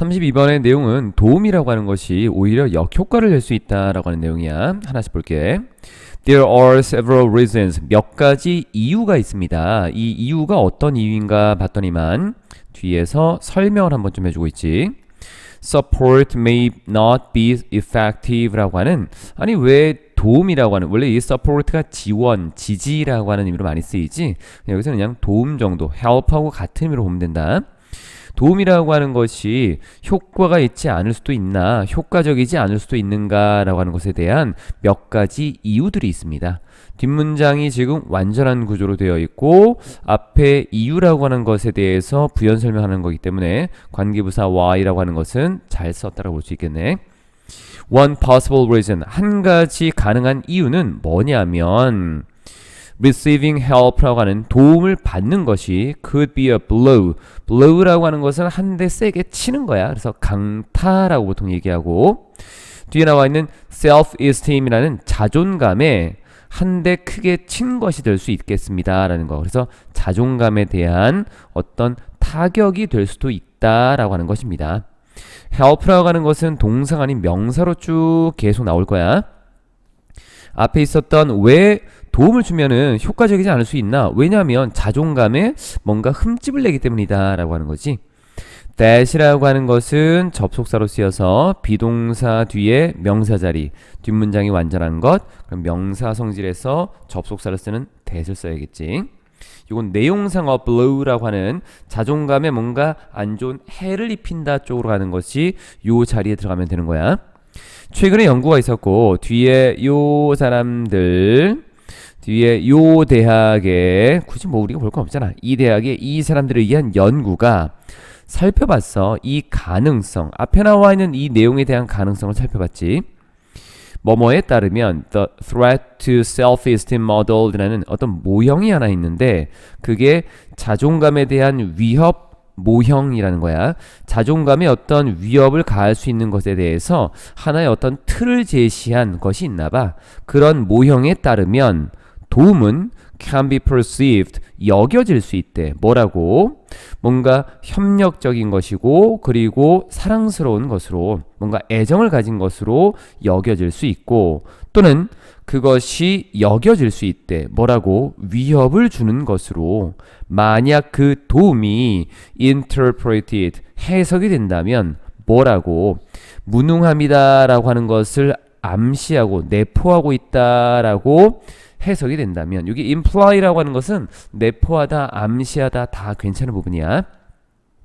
32번의 내용은 도움이라고 하는 것이 오히려 역효과를 낼 수 있다라고 하는 내용이야. 하나씩 볼게. There are several reasons. 몇 가지 이유가 있습니다. 이 이유가 어떤 이유인가 봤더니만 뒤에서 설명을 한번 좀 해주고 있지. Support may not be effective 라고 하는, 아니 왜 도움이라고 하는, 원래 이 support가 지원, 지지라고 하는 의미로 많이 쓰이지, 여기서는 그냥 도움 정도, help하고 같은 의미로 보면 된다. 도움이라고 하는 것이 효과가 있지 않을 수도 있나, 효과적이지 않을 수도 있는가 라고 하는 것에 대한 몇 가지 이유들이 있습니다. 뒷문장이 지금 완전한 구조로 되어 있고 앞에 이유라고 하는 것에 대해서 부연 설명하는 거기 때문에 관계부사 why라고 하는 것은 잘 썼다고 볼 수 있겠네. One possible reason, 한 가지 가능한 이유는 뭐냐면 receiving help라고 하는 도움을 받는 것이 could be a blow. blow라고 하는 것은 한 대 세게 치는 거야. 그래서 강타라고 보통 얘기하고, 뒤에 나와 있는 self-esteem이라는 자존감에 한 대 크게 친 것이 될 수 있겠습니다 라는 거. 그래서 자존감에 대한 어떤 타격이 될 수도 있다라고 하는 것입니다. help라고 하는 것은 동사가 아닌 명사로 쭉 계속 나올 거야. 앞에 있었던 왜 도움을 주면은 효과적이지 않을 수 있나? 왜냐하면 자존감에 뭔가 흠집을 내기 때문이다 라고 하는 거지. that이라고 하는 것은 접속사로 쓰여서 비동사 뒤에 명사 자리, 뒷문장이 완전한 것, 그럼 명사 성질에서 접속사를 쓰는 that을 써야겠지. 이건 내용상어 blow라고 하는 자존감에 뭔가 안 좋은 해를 입힌다 쪽으로 가는 것이 요 자리에 들어가면 되는 거야. 최근에 연구가 있었고 뒤에 요 사람들, 뒤에 요 대학에, 굳이 뭐 우리가 볼 건 없잖아. 이 대학에 이 사람들에 의한 연구가 살펴봤어. 이 가능성, 앞에 나와 있는 이 내용에 대한 가능성을 살펴봤지. 뭐뭐에 따르면 The Threat to Self-Esteem Model이라는 어떤 모형이 하나 있는데 그게 자존감에 대한 위협 모형이라는 거야. 자존감에 어떤 위협을 가할 수 있는 것에 대해서 하나의 어떤 틀을 제시한 것이 있나 봐. 그런 모형에 따르면 도움은 can be perceived, 여겨질 수 있대. 뭐라고? 뭔가 협력적인 것이고 그리고 사랑스러운 것으로, 뭔가 애정을 가진 것으로 여겨질 수 있고, 또는 그것이 여겨질 수 있대. 뭐라고? 위협을 주는 것으로. 만약 그 도움이 interpreted, 해석이 된다면 뭐라고? 무능함이다 라고 하는 것을 암시하고 내포하고 있다라고 해석이 된다면, 여기 imply라고 하는 것은 내포하다, 암시하다 다 괜찮은 부분이야.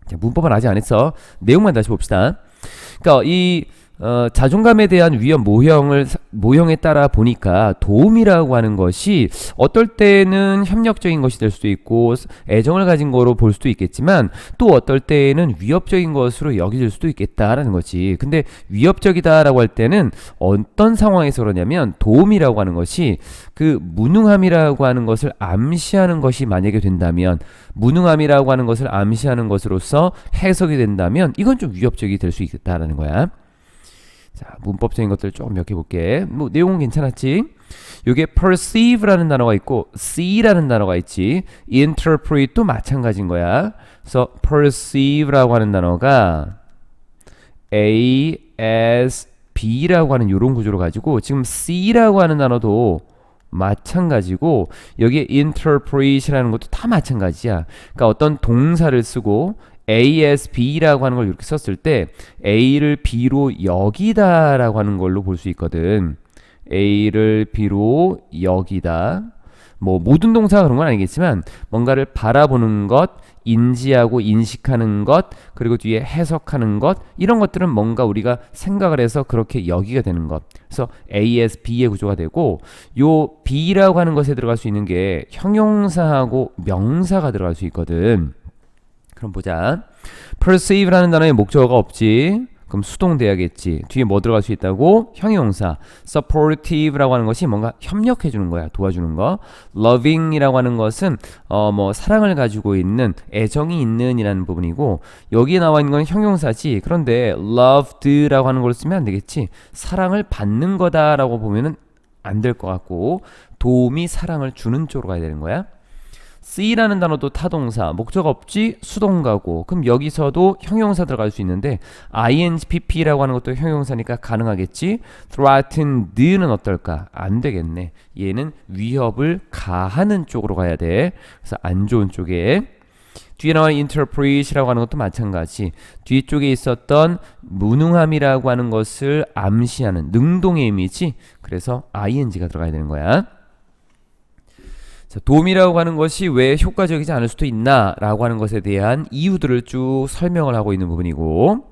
자, 문법은 아직 안 했어. 내용만 다시 봅시다. 그러니까 이 자존감에 대한 위협 모형에 따라 보니까 도움이라고 하는 것이 어떨 때는 협력적인 것이 될 수도 있고 애정을 가진 거로 볼 수도 있겠지만 또 어떨 때는 위협적인 것으로 여겨질 수도 있겠다라는 거지. 근데 위협적이다라고 할 때는 어떤 상황에서 그러냐면 도움이라고 하는 것이 그 무능함이라고 하는 것을 암시하는 것이 만약에 된다면, 무능함이라고 하는 것을 암시하는 것으로서 해석이 된다면 이건 좀 위협적이 될 수 있겠다라는 거야. 자, 문법적인 것들 조금 몇 개 볼게. 뭐 내용은 괜찮았지? 요게 perceive라는 단어가 있고 see라는 단어가 있지. interpret도 마찬가지인 거야. 그래서 perceive라고 하는 단어가 A, S, B라고 하는 이런 구조로 가지고, 지금 C라고 하는 단어도 마찬가지고 여기에 interpret이라는 것도 다 마찬가지야. 그러니까 어떤 동사를 쓰고 ASB라고 하는 걸 이렇게 썼을 때 A를 B로 여기다 라고 하는 걸로 볼 수 있거든. A를 B로 여기다. 뭐 모든 동사가 그런 건 아니겠지만 뭔가를 바라보는 것, 인지하고 인식하는 것, 그리고 뒤에 해석하는 것, 이런 것들은 뭔가 우리가 생각을 해서 그렇게 여기가 되는 것. 그래서 ASB의 구조가 되고, 요 B라고 하는 것에 들어갈 수 있는 게 형용사하고 명사가 들어갈 수 있거든. 그럼 보자. perceive라는 단어에 목적어가 없지. 그럼 수동돼야겠지. 뒤에 뭐 들어갈 수 있다고? 형용사. supportive라고 하는 것이 뭔가 협력해 주는 거야. 도와주는 거. loving이라고 하는 것은 뭐 사랑을 가지고 있는, 애정이 있는 이라는 부분이고, 여기에 나와 있는 건 형용사지. 그런데 loved라고 하는 걸 쓰면 안 되겠지. 사랑을 받는 거다라고 보면은 안 될 것 같고, 도움이 사랑을 주는 쪽으로 가야 되는 거야. C라는 단어도 타동사, 목적 없지 수동가고, 그럼 여기서도 형용사 들어갈 수 있는데 INGPP라고 하는 것도 형용사니까 가능하겠지. threatened는 어떨까? 안 되겠네. 얘는 위협을 가하는 쪽으로 가야 돼. 그래서 안 좋은 쪽에. 뒤에 나와 interpret이라고 하는 것도 마찬가지. 뒤쪽에 있었던 무능함이라고 하는 것을 암시하는 능동의 의미지. 그래서 ing가 들어가야 되는 거야. 자, 도움이라고 하는 것이 왜 효과적이지 않을 수도 있나 라고 하는 것에 대한 이유들을 쭉 설명을 하고 있는 부분이고,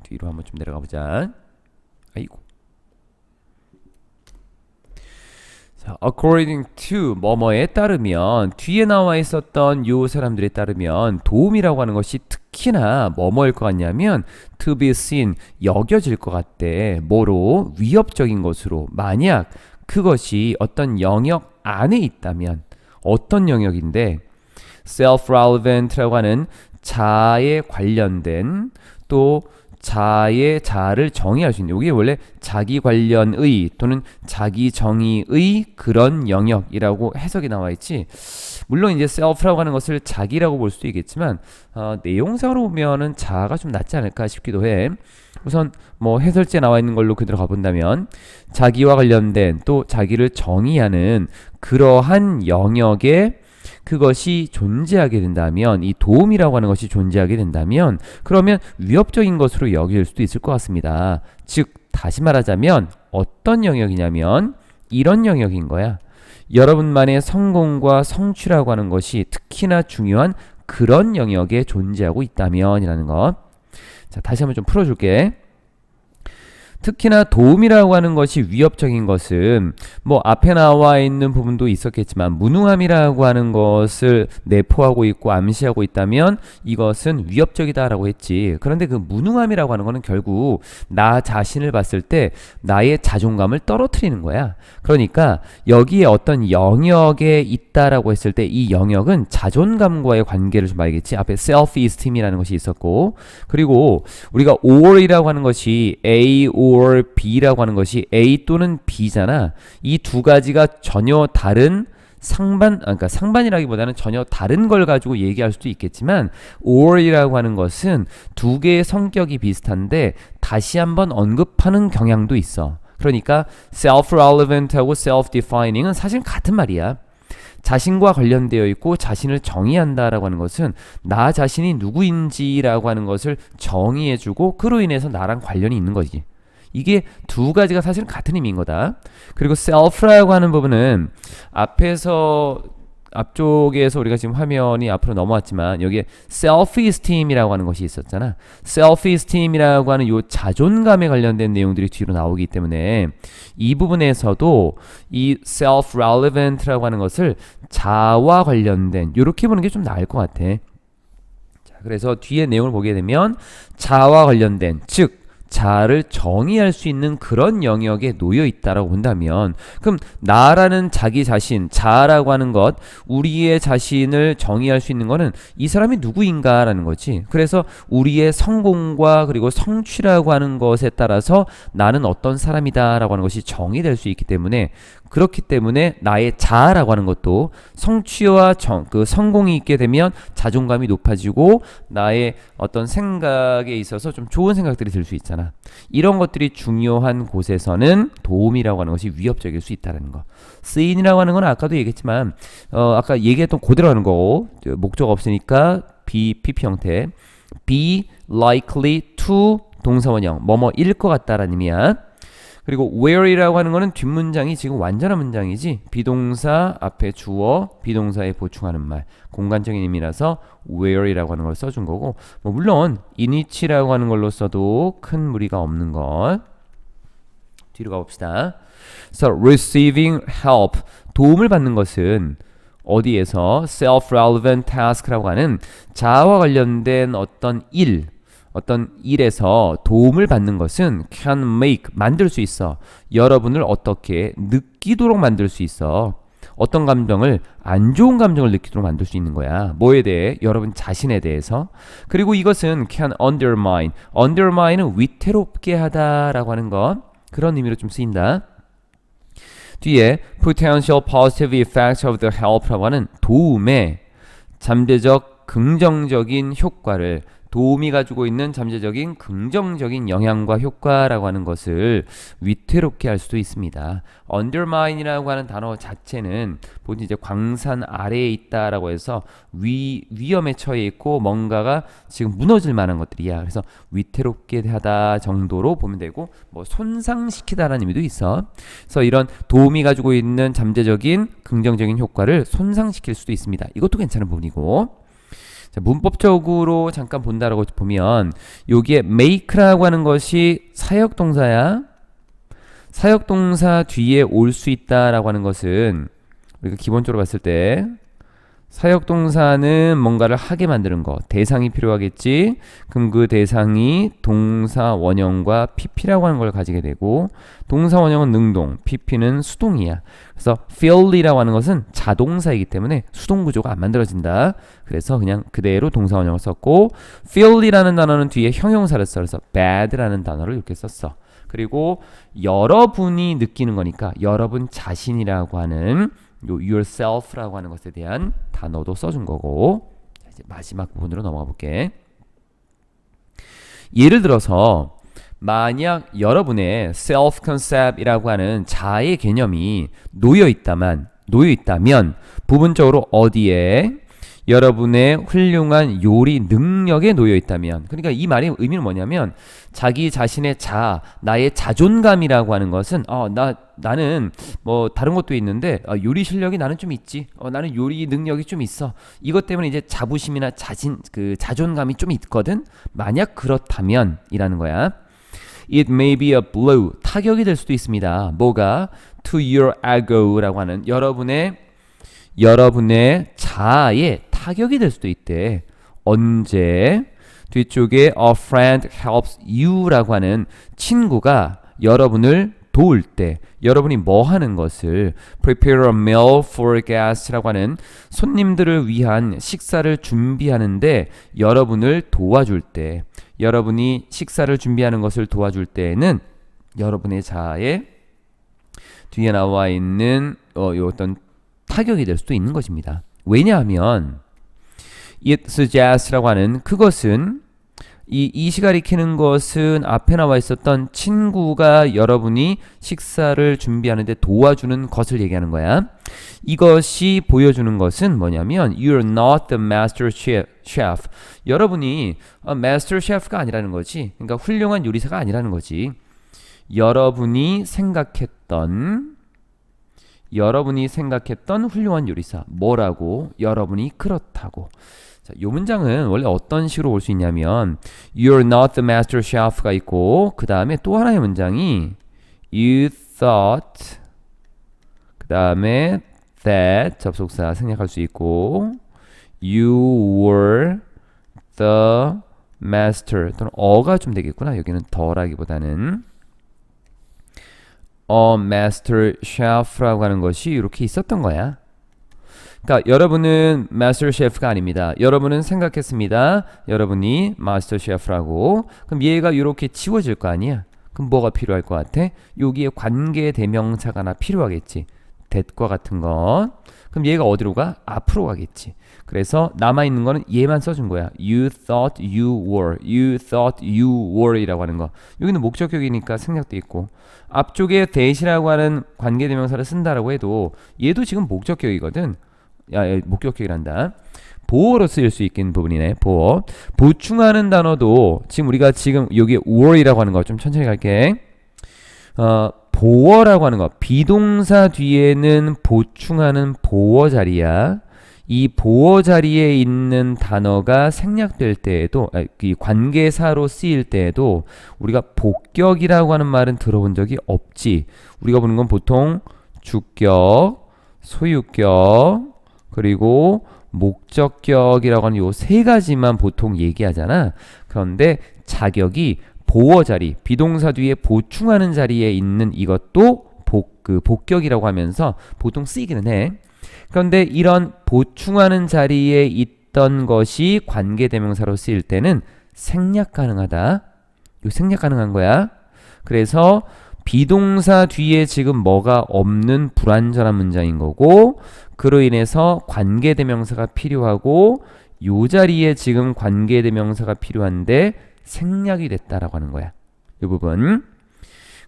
뒤로 한번 좀 내려가 보자. 아이고. 자, according to 뭐뭐에 따르면, 뒤에 나와 있었던 요 사람들에 따르면 도움이라고 하는 것이 특히나 뭐뭐일 것 같냐면 to be seen, 여겨질 것 같대. 뭐로? 위협적인 것으로. 만약 그것이 어떤 영역 안에 있다면, 어떤 영역인데 self-relevant라고 하는 자에 관련된, 또 자를 정의할 수 있는, 이게 원래 자기 관련의 또는 자기 정의의 그런 영역이라고 해석이 나와 있지. 물론 이제 self라고 하는 것을 자기라고 볼 수도 있겠지만 내용상으로 보면은 자가 좀 낫지 않을까 싶기도 해. 우선 뭐 해설지에 나와 있는 걸로 그대로 가본다면 자기와 관련된, 또 자기를 정의하는 그러한 영역에 그것이 존재하게 된다면, 이 도움이라고 하는 것이 존재하게 된다면, 그러면 위협적인 것으로 여길 수도 있을 것 같습니다. 즉 다시 말하자면 어떤 영역이냐면 이런 영역인 거야. 여러분만의 성공과 성취라고 하는 것이 특히나 중요한 그런 영역에 존재하고 있다면 이라는 것. 자, 다시 한번 좀 풀어줄게. 특히나 도움이라고 하는 것이 위협적인 것은 뭐 앞에 나와 있는 부분도 있었겠지만 무능함이라고 하는 것을 내포하고 있고 암시하고 있다면 이것은 위협적이다라고 했지. 그런데 그 무능함이라고 하는 것은 결국 나 자신을 봤을 때 나의 자존감을 떨어뜨리는 거야. 그러니까 여기에 어떤 영역에 있다라고 했을 때 이 영역은 자존감과의 관계를 좀 알겠지. 앞에 self-esteem이라는 것이 있었고, 그리고 우리가 or이라고 하는 것이 A or B라고 하는 것이 A 또는 B잖아. 이 두 가지가 전혀 다른 그러니까 상반이라기보다는 전혀 다른 걸 가지고 얘기할 수도 있겠지만 or이라고 하는 것은 두 개의 성격이 비슷한데 다시 한번 언급하는 경향도 있어. 그러니까 self-relevant하고 self-defining은 사실 같은 말이야. 자신과 관련되어 있고 자신을 정의한다라고 하는 것은 나 자신이 누구인지라고 하는 것을 정의해주고 그로 인해서 나랑 관련이 있는 거지. 이게 두 가지가 사실은 같은 의미인 거다. 그리고 self라고 하는 부분은 앞쪽에서 우리가 지금 화면이 앞으로 넘어왔지만 여기에 self-esteem이라고 하는 것이 있었잖아. self-esteem이라고 하는 요 자존감에 관련된 내용들이 뒤로 나오기 때문에 이 부분에서도 이 self-relevant라고 하는 것을 자와 관련된, 이렇게 보는 게 좀 나을 것 같아. 자, 그래서 뒤에 내용을 보게 되면 자와 관련된, 즉 자를 정의할 수 있는 그런 영역에 놓여 있다라고 본다면, 그럼 나라는 자기 자신, 자라고 하는 것, 우리의 자신을 정의할 수 있는 거는 이 사람이 누구인가라는 거지. 그래서 우리의 성공과 그리고 성취라고 하는 것에 따라서 나는 어떤 사람이다라고 하는 것이 정의될 수 있기 때문에, 그렇기 때문에 나의 자아라고 하는 것도 성취와 그 성공이 있게 되면 자존감이 높아지고 나의 어떤 생각에 있어서 좀 좋은 생각들이 들 수 있잖아. 이런 것들이 중요한 곳에서는 도움이라고 하는 것이 위협적일 수 있다는 거. seen이라고 하는 건 아까도 얘기했지만 아까 얘기했던 그대로 하는 거고, 목적 없으니까 be, PP 형태. be likely to 동사원형, 뭐뭐일 것 같다라는 의미야. 그리고 where이라고 하는 거는 뒷문장이 지금 완전한 문장이지, 비동사 앞에 주어, 비동사에 보충하는 말, 공간적인 의미라서 where이라고 하는 걸 써준 거고, 뭐 물론 in which라고 하는 걸로 써도 큰 무리가 없는 것. 뒤로 가봅시다. So receiving help, 도움을 받는 것은 어디에서 self-relevant task라고 하는 자아와 관련된 어떤 일에서 도움을 받는 것은 can make, 만들 수 있어. 여러분을 어떻게 느끼도록 만들 수 있어. 어떤 감정을, 안 좋은 감정을 느끼도록 만들 수 있는 거야. 뭐에 대해? 여러분 자신에 대해서. 그리고 이것은 can undermine은 위태롭게 하다라고 하는 것, 그런 의미로 좀 쓰인다. 뒤에 potential positive effects of the help라고 하는 도움의 잠재적 긍정적인 효과를 도움이 가지고 있는 잠재적인 긍정적인 영향과 효과라고 하는 것을 위태롭게 할 수도 있습니다. undermine이라고 하는 단어 자체는 보통 이제 광산 아래에 있다라고 해서 위험에 처해 있고 뭔가가 지금 무너질 만한 것들이야. 그래서 위태롭게 하다 정도로 보면 되고 뭐 손상시키다라는 의미도 있어. 그래서 이런 도움이 가지고 있는 잠재적인 긍정적인 효과를 손상시킬 수도 있습니다. 이것도 괜찮은 부분이고. 자, 문법적으로 잠깐 본다라고 보면 여기에 make라고 하는 것이 사역동사야. 사역동사 뒤에 올 수 있다라고 하는 것은 우리가 기본적으로 봤을 때 사역동사는 뭔가를 하게 만드는 거, 대상이 필요하겠지. 그럼 그 대상이 동사 원형과 pp라고 하는 걸 가지게 되고, 동사 원형은 능동, pp는 수동이야. 그래서 fill이라고 하는 것은 자동사이기 때문에 수동 구조가 안 만들어진다. 그래서 그냥 그대로 동사 원형을 썼고, fill이라는 단어는 뒤에 형용사를 써. 그래서 bad라는 단어를 이렇게 썼어. 그리고 여러분이 느끼는 거니까 여러분 자신이라고 하는 요 yourself라고 하는 것에 대한 단어도 써준 거고. 이제 마지막 부분으로 넘어가 볼게. 예를 들어서 만약 여러분의 self concept이라고 하는 자아의 개념이 놓여 있다면 부분적으로 어디에? 여러분의 훌륭한 요리 능력에 놓여 있다면, 그러니까 이 말의 의미는 뭐냐면 자기 자신의 자아, 나의 자존감이라고 하는 것은 나는 뭐 다른 것도 있는데 요리 실력이 나는 좀 있지. 나는 요리 능력이 좀 있어. 이것 때문에 이제 자부심이나 자존감이 좀 있거든. 만약 그렇다면이라는 거야. It may be a blow. 타격이 될 수도 있습니다. 뭐가? To your ego라고 하는 여러분의 자아에 타격이 될 수도 있대. 언제? 뒤쪽에 a friend helps you라고 하는 친구가 여러분을 도울 때, 여러분이 뭐 하는 것을 prepare a meal for guests라고 하는 손님들을 위한 식사를 준비하는데 여러분을 도와줄 때, 여러분이 식사를 준비하는 것을 도와줄 때에는 여러분의 자아에 뒤에 나와 있는 어떤 타격이 될 수도 있는 것입니다. 왜냐하면 it suggests라고 하는 그것은 이 시가리 키는 것은 앞에 나와 있었던 친구가 여러분이 식사를 준비하는데 도와주는 것을 얘기하는 거야. 이것이 보여주는 것은 뭐냐면 you're not the master chef. 여러분이 master chef가 아니라는 거지. 그러니까 훌륭한 요리사가 아니라는 거지. 여러분이 생각했던 훌륭한 요리사. 뭐라고? 여러분이 그렇다고. 자, 이 문장은 원래 어떤 식으로 올 수 있냐면 You're not the master chef가 있고 그 다음에 또 하나의 문장이 You thought 그 다음에 that 접속사 생략할 수 있고 You were the master 또는 어가 좀 되겠구나. 여기는 더라기보다는 master chef라고 하는 것이 이렇게 있었던 거야. 그러니까 여러분은 마스터 셰프가 아닙니다. 여러분은 생각했습니다. 여러분이 마스터 셰프라고. 그럼 얘가 이렇게 지워질 거 아니야. 그럼 뭐가 필요할 것 같아? 여기에 관계 대명사가 하나 필요하겠지. that과 같은 것. 그럼 얘가 어디로 가? 앞으로 가겠지. 그래서 남아있는 거는 얘만 써준 거야. You thought you were. You thought you were 이라고 하는 거. 여기는 목적격이니까 생략도 있고. 앞쪽에 that이라고 하는 관계 대명사를 쓴다라고 해도 얘도 지금 목적격이거든. 목적격이란다. 보어로 쓰일 수 있긴 부분이네. 보어. 보충하는 단어도 우리가 지금 여기 were이라고 하는 거 좀 천천히 갈게. 보어라고 하는 거. 비동사 뒤에는 보충하는 보어 자리야. 이 보어 자리에 있는 단어가 생략될 때에도 이 관계사로 쓰일 때에도 우리가 복격이라고 하는 말은 들어본 적이 없지. 우리가 보는 건 보통 주격, 소유격 그리고 목적격이라고 하는 요 세 가지만 보통 얘기하잖아. 그런데 자격이 보어 자리, 비동사 뒤에 보충하는 자리에 있는 이것도 복격이라고 하면서 보통 쓰이기는 해. 그런데 이런 보충하는 자리에 있던 것이 관계대명사로 쓰일 때는 생략 가능하다. 요 생략 가능한 거야. 그래서 비동사 뒤에 지금 뭐가 없는 불완전한 문장인 거고, 그로 인해서 관계대명사가 필요하고 요 자리에 지금 관계대명사가 필요한데 생략이 됐다라고 하는 거야. 이 부분.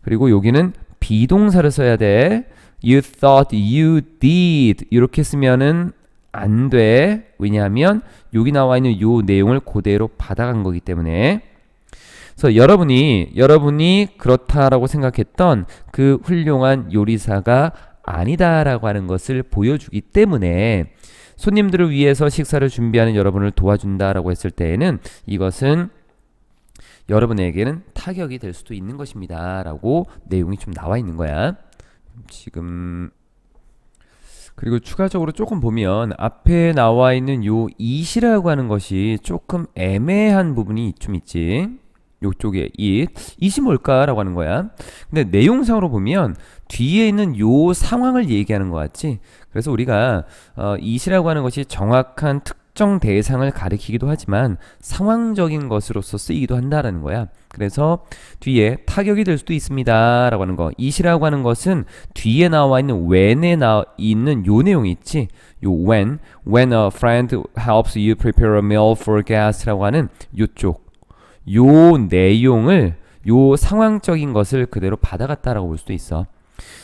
그리고 여기는 비동사를 써야 돼. You thought you did 이렇게 쓰면은 안 돼. 왜냐하면 여기 나와 있는 요 내용을 그대로 받아간 거기 때문에. 그래서 여러분이 그렇다라고 생각했던 그 훌륭한 요리사가 아니다라고 하는 것을 보여주기 때문에 손님들을 위해서 식사를 준비하는 여러분을 도와준다라고 했을 때에는 이것은 여러분에게는 타격이 될 수도 있는 것입니다 라고 내용이 좀 나와 있는 거야. 지금 그리고 추가적으로 조금 보면 앞에 나와 있는 요 it이라고 하는 것이 조금 애매한 부분이 좀 있지. 요쪽에 it이 뭘까라고 하는 거야. 근데 내용상으로 보면 뒤에 있는 요 상황을 얘기하는 것 같지. 그래서 우리가 it이라고 하는 것이 정확한 특정 대상을 가리키기도 하지만 상황적인 것으로서 쓰이기도 한다라는 거야. 그래서 뒤에 타격이 될 수도 있습니다 라고 하는 거. it이라고 하는 것은 뒤에 나와 있는 when에 있는 요 내용이 있지. 요 when a friend helps you prepare a meal for guests 라고 하는 요쪽 요 내용을 요 상황적인 것을 그대로 받아갔다라고 볼 수도 있어.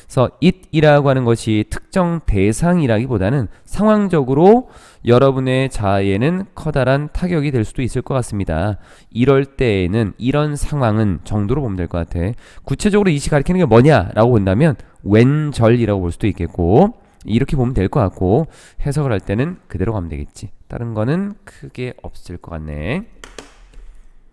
그래서 it이라고 하는 것이 특정 대상이라기보다는 상황적으로 여러분의 자아에는 커다란 타격이 될 수도 있을 것 같습니다. 이럴 때에는 이런 상황은 정도로 보면 될 것 같아. 구체적으로 it이 가리키는 게 뭐냐라고 본다면 when절이라고 볼 수도 있겠고 이렇게 보면 될 것 같고 해석을 할 때는 그대로 가면 되겠지. 다른 거는 크게 없을 것 같네.